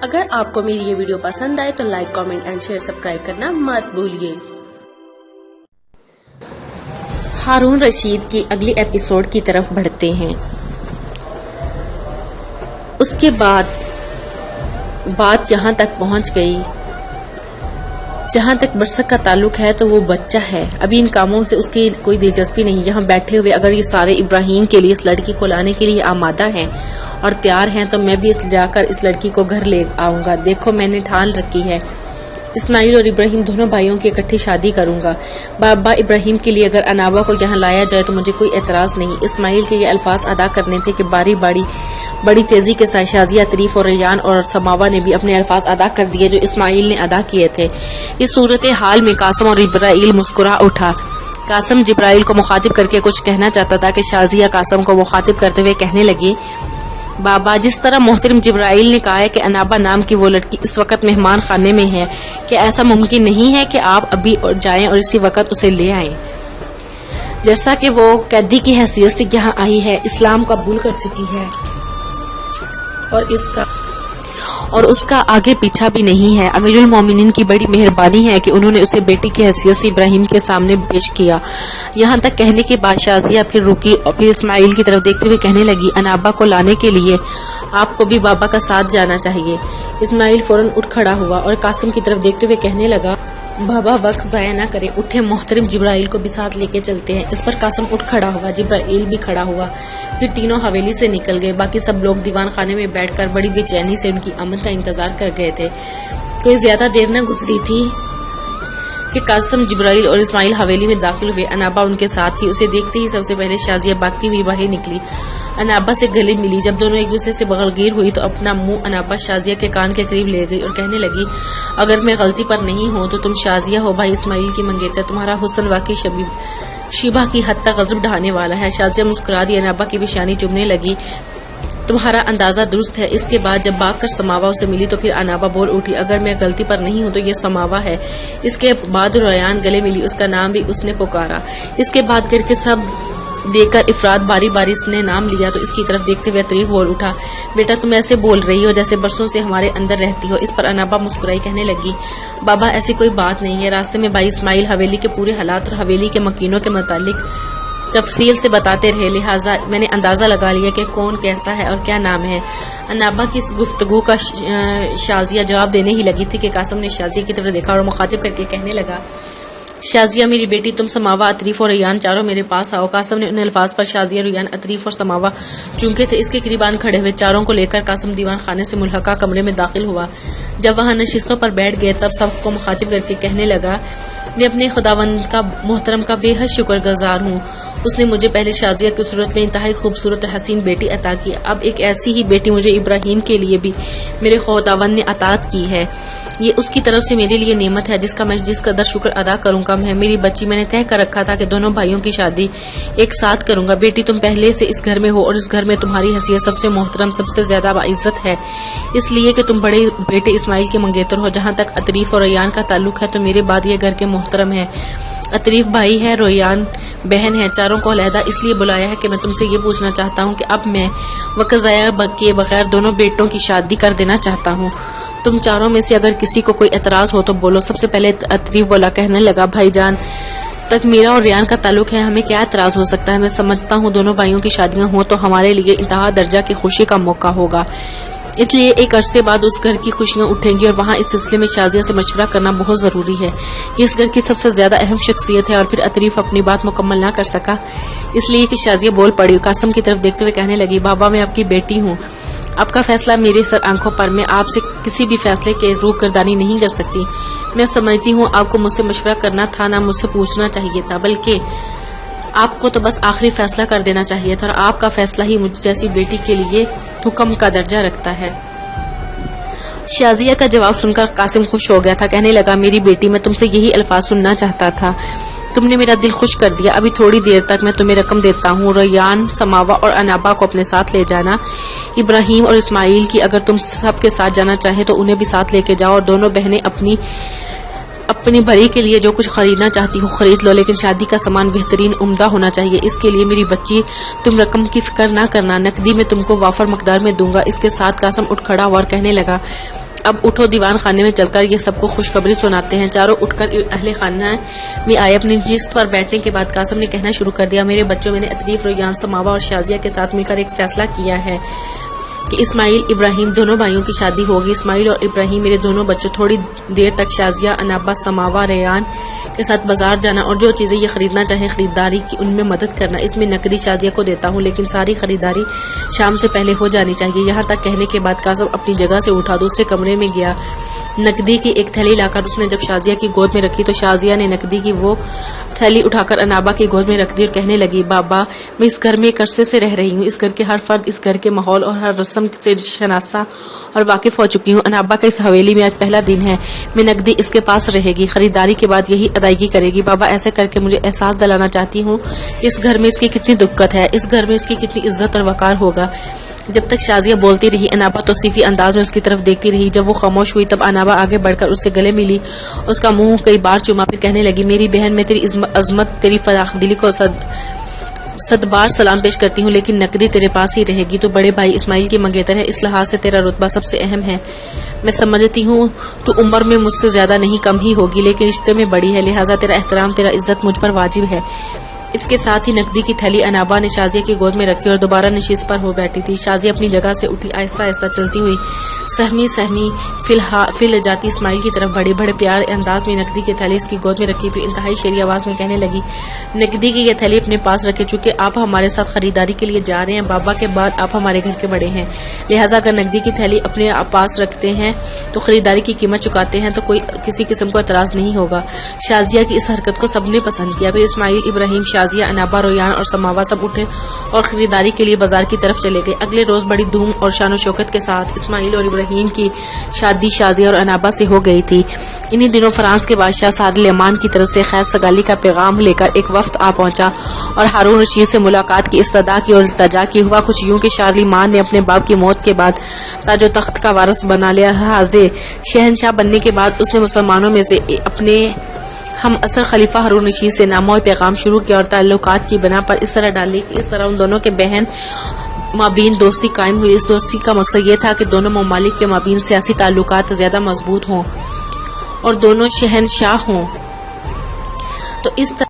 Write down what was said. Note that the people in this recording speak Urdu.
اگر آپ کو میری یہ ویڈیو پسند آئے تو like, comment and share, subscribe کرنا مت بھولیے۔ ہارون رشید کی اگلی ایپیسوڈ کی طرف بڑھتے ہیں۔ اس کے بعد بات یہاں تک پہنچ گئی، جہاں تک برسک کا تعلق ہے تو وہ بچہ ہے، ابھی ان کاموں سے اس کی کوئی دلچسپی نہیں۔ یہاں بیٹھے ہوئے اگر یہ سارے ابراہیم کے لیے اس لڑکی کو لانے کے لیے آمادہ ہیں اور تیار ہیں تو میں بھی جا کر اس لڑکی کو گھر لے آؤں گا۔ دیکھو میں نے ٹھان رکھی ہے، اسماعیل اور ابراہیم دونوں بھائیوں کی اکٹھی شادی کروں گا۔ بابا ابراہیم کے لیے اگر انابا کو یہاں لایا جائے تو مجھے کوئی اعتراض نہیں۔ اسماعیل کے یہ الفاظ ادا کرنے تھے کہ بڑی تیزی کے ساتھ شازیہ، عطریف اور ریان اور سماوا نے بھی اپنے الفاظ ادا کر دیے جو اسماعیل نے ادا کیے تھے۔ اس صورتحال میں قاسم اور جبرائیل مسکرا اٹھا۔ قاسم جبرائیل کو مخاطب کر کے کچھ کہنا چاہتا تھا کہ شازیہ قاسم کو مخاطب کرتے ہوئے کہنے لگی، بابا جس طرح محترم جبرائیل نے کہا ہے کہ انابا نام کی وہ لڑکی اس وقت مہمان خانے میں ہے، کہ ایسا ممکن نہیں ہے کہ آپ ابھی جائیں اور اسی وقت اسے لے آئیں، جیسا کہ وہ قیدی کی حیثیت سے یہاں آئی ہے، اسلام قبول کر چکی ہے اور اس کا آگے پیچھا بھی نہیں ہے۔ امیر المومنین کی بڑی مہربانی ہے کہ انہوں نے اسے بیٹی کی حیثیت سے ابراہیم کے سامنے پیش کیا۔ یہاں تک کہنے کے بعد شازیہ پھر رکی اور پھر اسماعیل کی طرف دیکھتے ہوئے کہنے لگی، انابا کو لانے کے لیے آپ کو بھی بابا کا ساتھ جانا چاہیے۔ اسماعیل فوراً اٹھ کھڑا ہوا اور قاسم کی طرف دیکھتے ہوئے کہنے لگا، بابا وقت ضائع نہ کریں، اٹھے محترم جبرائیل کو بھی ساتھ لے کے چلتے ہیں۔ اس پر قاسم اٹھ کھڑا ہوا، جبرائیل بھی کھڑا ہوا، پھر تینوں حویلی سے نکل گئے۔ باقی سب لوگ دیوان خانے میں بیٹھ کر بڑی بے چینی سے ان کی آمد کا انتظار کر گئے تھے۔ کوئی زیادہ دیر نہ گزری تھی کہ قاسم، جبرائیل اور اسماعیل حویلی میں داخل ہوئے۔ انابا ان کے ساتھ تھی، اسے دیکھتے ہی سب سے پہلے شازیہ بھاگتی ہوئی باہر نکلی، انابا سے گلے ملی۔ جب دونوں ایک دوسرے سے بغلگیر ہوئی تو اپنا منہ انابا شازیہ کے کان کے قریب لے گئی اور کہنے لگی، اگر میں غلطی پر نہیں ہوں تو تم شازیہ ہو، بھائی اسماعیل کی منگیتر، تمہارا حسن واقعی شیبہ کی حد تک غضب ڈھانے والا ہے۔ شازیہ مسکرا دی، انابا کی پیشانی چومنے لگی، تمہارا اندازہ درست ہے۔ اس کے بعد جب بھاگ کر سماوا اسے ملی تو پھر انابا بول اٹھی، اگر میں غلطی پر نہیں ہوں تو یہ سماوا ہے۔ اس کے بعد ریان گلے ملی، اس کا نام بھی اس نے پکارا۔ اس کے بعد گر کے سب دیکھ کر افراد باری باری اس نے نام لیا تو اس کی طرف دیکھتے ہوئے عطریف بول اٹھا، بیٹا تم ایسے بول رہی ہو جیسے برسوں سے ہمارے اندر رہتی ہو۔ اس پر انابا مسکرائی، کہنے لگی، بابا ایسی کوئی بات نہیں ہے۔ راستے میں بھائی اسماعیل حویلی کے پورے حالات اور حویلی کے مکینوں کے متعلق تفصیل سے بتاتے رہے، لہٰذا میں نے اندازہ لگا لیا کہ کون کیسا ہے اور کیا نام ہے۔ انابا کی اس گفتگو کا شازیہ جواب دینے ہی لگی تھی کہ قاسم نے شازیہ کی طرف دیکھا اور مخاطب کر کے کہنے لگا، شازیہ میری بیٹی، تم سماوا، عطریف اور ریان چاروں میرے پاس آؤ۔ قاسم نے ان الفاظ پر شازیہ، ریان، عطریف اور سماوا چونکہ تھے اس کے قریب آن کھڑے ہوئے، چاروں کو لے کر قاسم دیوان خانے سے ملحقہ کمرے میں داخل ہوا۔ جب وہاں نشستوں پر بیٹھ گئے تب سب کو مخاطب کر کے کہنے لگا، میں اپنے خداوند کا محترم کا بے حد شکر گزار ہوں، اس نے مجھے پہلے شازیہ کی صورت میں انتہائی خوبصورت اور حسین بیٹی عطا کی، اب ایک ایسی ہی بیٹی مجھے ابراہیم کے لیے بھی میرے خداوند نے عطا کی ہے۔ یہ اس کی طرف سے میرے لیے نعمت ہے جس کا میں جس قدر شکر ادا کروں گا۔ میں میری بچی، میں نے طے کر رکھا تھا کہ دونوں بھائیوں کی شادی ایک ساتھ کروں گا۔ بیٹی تم پہلے سے اس گھر میں ہو اور اس گھر میں تمہاری حیثیت سب سے محترم، سب سے زیادہ باعزت ہے، اس لیے کہ تم بڑے بیٹے اسماعیل کے منگیتر ہو۔ جہاں تک عطریف اور ریان کا تعلق ہے تو میرے بعد یہ گھر کے محترم ہے۔ عطریف بھائی ہے، ریان بہن ہے، چاروں کو علیحدہ اس لیے بلایا ہے کہ میں تم سے یہ پوچھنا چاہتا ہوں کہ اب میں وقت ضائع کیے بغیر دونوں بیٹوں کی شادی کر دینا چاہتا ہوں۔ تم چاروں میں سے اگر کسی کو کوئی اعتراض ہو تو بولو۔ سب سے پہلے عطریف بولا، کہنے لگا، بھائی جان تک میرا اور ریان کا تعلق ہے، ہمیں کیا اعتراض ہو سکتا ہے؟ میں سمجھتا ہوں دونوں بھائیوں کی شادیاں ہوں تو ہمارے لیے انتہا درجہ کی خوشی کا موقع ہوگا، اس لیے ایک عرصے بعد اس گھر کی خوشیاں اٹھیں گی اور وہاں اس سلسلے میں شازیہ سے مشورہ کرنا بہت ضروری ہے۔ یہ اس گھر کی سب سے زیادہ اہم شخصیت ہے۔ اور پھر عطریف اپنی بات مکمل نہ کر سکا اس لیے کہ شازیہ بول پڑی۔ قاسم کی طرف دیکھتے ہوئے کہنے لگی، بابا میں آپ کی بیٹی ہوں، آپ کا فیصلہ میرے سر آنکھوں پر، میں آپ سے کسی بھی فیصلے کے روگردانی نہیں کر سکتی۔ میں سمجھتی ہوں آپ کو مجھ سے مشورہ کرنا تھا، نہ مجھ سے پوچھنا چاہیے تھا، بلکہ آپ کو تو بس آخری فیصلہ کر دینا چاہیے تھا، اور آپ کا فیصلہ ہی مجھ جیسی بیٹی کے لیے حکم کا درجہ رکھتا ہے۔ شازیہ کا جواب سن کر قاسم خوش ہو گیا تھا، کہنے لگا، میری بیٹی، میں تم سے یہی الفاظ سننا چاہتا تھا، تم نے میرا دل خوش کر دیا۔ ابھی تھوڑی دیر تک میں تمہیں رقم دیتا ہوں، ریان، سماوا اور انابا کو اپنے ساتھ لے جانا، ابراہیم اور اسماعیل کی اگر تم سب کے ساتھ جانا چاہیں تو انہیں بھی ساتھ لے کے جاؤ، اور دونوں بہنیں اپنی بھری کے لیے جو کچھ خریدنا چاہتی ہو خرید لو، لیکن شادی کا سامان بہترین عمدہ ہونا چاہیے۔ اس کے لیے میری بچی تم رقم کی فکر نہ کرنا، نقدی میں تم کو وافر مقدار میں دوں گا۔ اس کے ساتھ قاسم اٹھ کھڑا ہوا اور کہنے لگا، اب اٹھو دیوان خانے میں چل کر یہ سب کو خوشخبری سناتے ہیں۔ چاروں اٹھ کر اہل خانہ میں آئے۔ اپنی نشست پر بیٹھنے کے بعد قاسم نے کہنا شروع کر دیا، میرے بچوں، میں نے عطریف، ریان، سماوا اور شازیہ کے ساتھ مل کر ایک فیصلہ کیا ہے کہ اسماعیل ابراہیم دونوں بھائیوں کی شادی ہوگی۔ اسماعیل اور ابراہیم میرے دونوں بچوں تھوڑی دیر تک شازیہ، انابا، سماوا، ریان کے ساتھ بازار جانا اور جو چیزیں یہ خریدنا چاہیں خریداری کی ان میں مدد کرنا۔ اس میں نقدی شازیہ کو دیتا ہوں، لیکن ساری خریداری شام سے پہلے ہو جانی چاہیے۔ یہاں تک کہنے کے بعد قاسم اپنی جگہ سے اٹھا، دوسرے کمرے میں گیا، نقدی کی ایک تھیلی لا کر اس نے جب شازیہ کی گود میں رکھی تو شازیہ نے نقدی کی وہ تھیلی اٹھا کر انابا کی گود میں رکھ دی اور کہنے لگی، بابا، میں اس گھر میں ایک عرصے سے رہ رہی ہوں، اس گھر کے ہر فرد، اس گھر کے ماحول اور ہر رسم سے شناسا اور واقف ہو چکی ہوں۔ انابا کا اس حویلی میں آج پہلا دن ہے، میں نقدی اس کے پاس رہے گی، خریداری کے بعد یہی ادائیگی کرے گی۔ بابا، ایسے کر کے مجھے احساس دلانا چاہتی ہوں کہ اس گھر میں اس کی کتنی دقت ہے، اس گھر میں اس کی کتنی عزت اور وقار ہوگا۔ جب تک شازیہ بولتی رہی، انابا توصیفی انداز میں اس کی طرف دیکھتی رہی۔ جب وہ خاموش ہوئی تب انابا آگے بڑھ کر اس سے گلے ملی، اس کا منہ کئی بار چوما، پھر کہنے لگی، میری بہن، میں تیری عظمت، تیری فراخ دلی کو صد بار سلام پیش کرتی ہوں، لیکن نقدی تیرے پاس ہی رہے گی۔ تو بڑے بھائی اسماعیل کی منگیتر ہے، اس لحاظ سے تیرا رتبہ سب سے اہم ہے۔ میں سمجھتی ہوں تو عمر میں مجھ سے زیادہ نہیں، کم ہی ہوگی، لیکن رشتے میں بڑی ہے، لہٰذا تیرا احترام، تیرا عزت مجھ پر واجب ہے۔ اس کے ساتھ ہی نقدی کی تھیلی انابا نے شازیہ کی گود میں رکھی اور دوبارہ نشست پر ہو بیٹھی تھی۔ شازیہ اپنی جگہ سے اٹھی، آہستہ آہستہ چلتی ہوئی سہمی فل جاتی اسماعیل کی طرف بڑی، بڑے پیار انداز میں نقدی کی تھیلی اس کی گود میں رکھی، پھر انتہائی شیریں آواز میں کہنے لگی، نقدی کی یہ تھیلی اپنے پاس رکھے، چونکہ آپ ہمارے ساتھ خریداری کے لیے جا رہے ہیں، بابا کے بعد آپ ہمارے گھر کے بڑے ہیں، لہٰذا اگر نقدی کی تھیلی اپنے پاس رکھتے ہیں تو خریداری کی قیمت چکاتے ہیں تو کوئی کسی قسم کو اعتراض نہیں ہوگا۔ شازیہ کی اس حرکت کو سب نے پسند کیا۔ پھر اسماعیل، ابراہیم، شازیہ، انابا، ریان اور سماوا سب اٹھے اور خریداری کے لیے بازار کی طرف چلے گئے۔ اگلے روز بڑی دھوم اور شان و شوکت کے ساتھ اسماعیل اور ابراہیم کی شادی شازیہ اور انابا سے ہو گئی تھی۔ انہی دنوں فرانس کے بادشاہ سلیمان کی طرف سے خیر سگالی کا پیغام لے کر ایک وفد آ پہنچا اور ہارون رشید سے ملاقات کی استدعا کی اور التجا کی۔ ہوا کچھ یوں کہ شارلیمان نے اپنے باپ کی موت کے بعد تاج و تخت کا وارث بنا لیا۔ شہنشاہ بننے کے بعد اس نے مسلمانوں میں سے اپنے ہم اثر خلیفہ ہارون رشید سے نامہ و پیغام شروع کیا اور تعلقات کی بنا پر اس طرح ڈالی کہ اس طرح ان دونوں کے بہن مابین دوستی قائم ہوئی۔ اس دوستی کا مقصد یہ تھا کہ دونوں ممالک کے مابین سیاسی تعلقات زیادہ مضبوط ہوں اور دونوں شہنشاہ ہوں۔ تو اس طرح